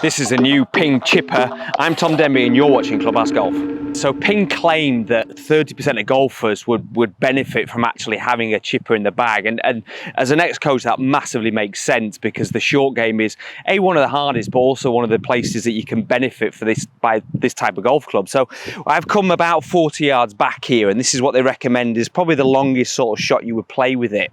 This is a new PING ChipR. I'm Tom Denby and you're watching Clubhouse Golf. So PING claimed that 30% of golfers would benefit from actually having a chipper in the bag, and as an ex-coach that massively makes sense, because the short game is one of the hardest but also one of the places that you can benefit for this by this type of golf club. So I've come about 40 yards back here, and this is what they recommend is probably the longest sort of shot you would play with it.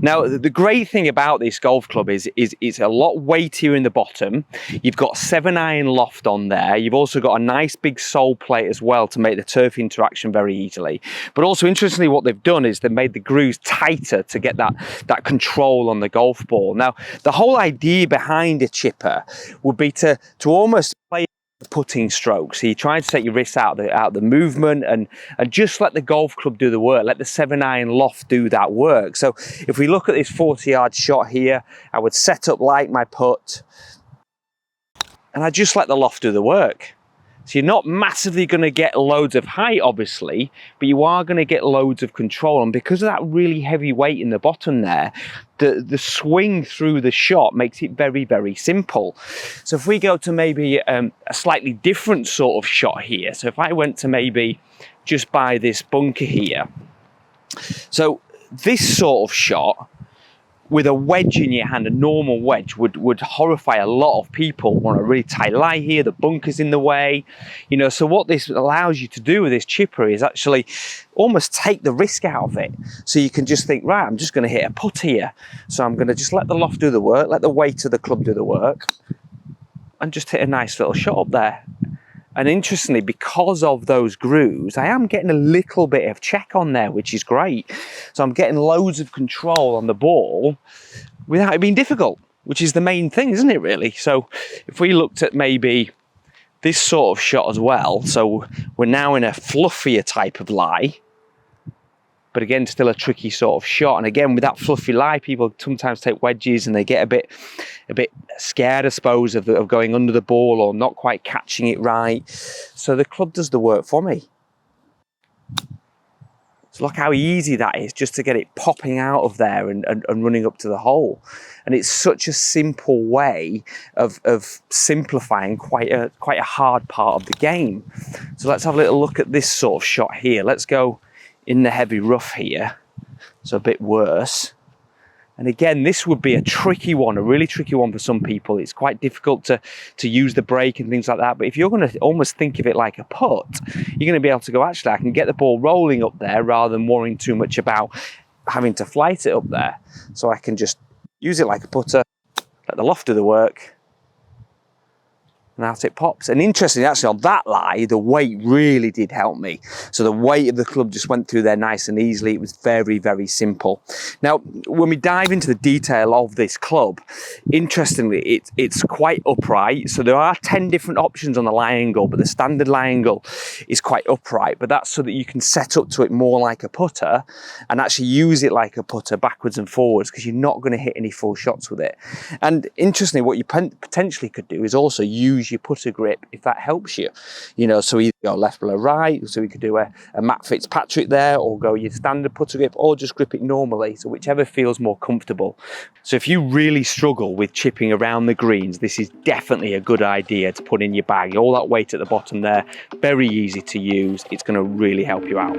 Now the great thing about this golf club is it's a lot weightier in the bottom. You've got 7-iron loft on there. You've also got a nice big sole plate as well to make the turf interaction very easily. But also interestingly, what they've done is they've made the grooves tighter to get that control on the golf ball. Now the whole idea behind a chipper would be to almost play the putting stroke. So you're trying to take your wrists out the movement and just let the golf club do the work. Let the 7-iron loft do that work. So if we look at this 40-yard shot here, I would set up like my putt and I just let the loft do the work. So you're not massively going to get loads of height, obviously, but you are going to get loads of control. And because of that really heavy weight in the bottom there, the swing through the shot makes it very, very simple. So if we go to maybe a slightly different sort of shot here, so if I went to maybe just by this bunker here, so this sort of shot, with a wedge in your hand, a normal wedge would horrify a lot of people. Want a really tight lie here, the bunker's in the way, you know. So what this allows you to do with this chipper is actually almost take the risk out of it. So you can just think, right, I'm just going to hit a putt here. So I'm going to just let the loft do the work, let the weight of the club do the work, and just hit a nice little shot up there. And interestingly, because of those grooves, I am getting a little bit of check on there, which is great. So I'm getting loads of control on the ball without it being difficult, which is the main thing, isn't it, really? So if we looked at maybe this sort of shot as well, so we're now in a fluffier type of lie, but again, still a tricky sort of shot. And again, with that fluffy lie, people sometimes take wedges and they get a bit scared, I suppose, of going under the ball or not quite catching it right. So the club does the work for me. So look how easy that is, just to get it popping out of there and running up to the hole. And it's such a simple way of simplifying quite a hard part of the game. So let's have a little look at this sort of shot here. Let's go in the heavy rough here, so a bit worse. And again, this would be a tricky one, a really tricky one for some people. It's quite difficult to use the brake and things like that. But if you're going to almost think of it like a putt, you're going to be able to go, actually, I can get the ball rolling up there rather than worrying too much about having to flight it up there. So I can just use it like a putter, let the loft do the work, and out it pops. And interestingly, actually, on that lie, the weight really did help me. So the weight of the club just went through there nice and easily. It was very, very simple. Now, when we dive into the detail of this club, interestingly, it's quite upright. So there are 10 different options on the lie angle, but the standard lie angle is quite upright. But that's so that you can set up to it more like a putter and actually use it like a putter backwards and forwards, because you're not going to hit any full shots with it. And interestingly, what you potentially could do is also use your putter grip, if that helps you, you know. So either go left below right, so we could do a Matt Fitzpatrick there, or go your standard putter grip, or just grip it normally, so whichever feels more comfortable. So if you really struggle with chipping around the greens, this is definitely a good idea to put in your bag. All that weight at the bottom there, very easy to use. It's going to really help you out.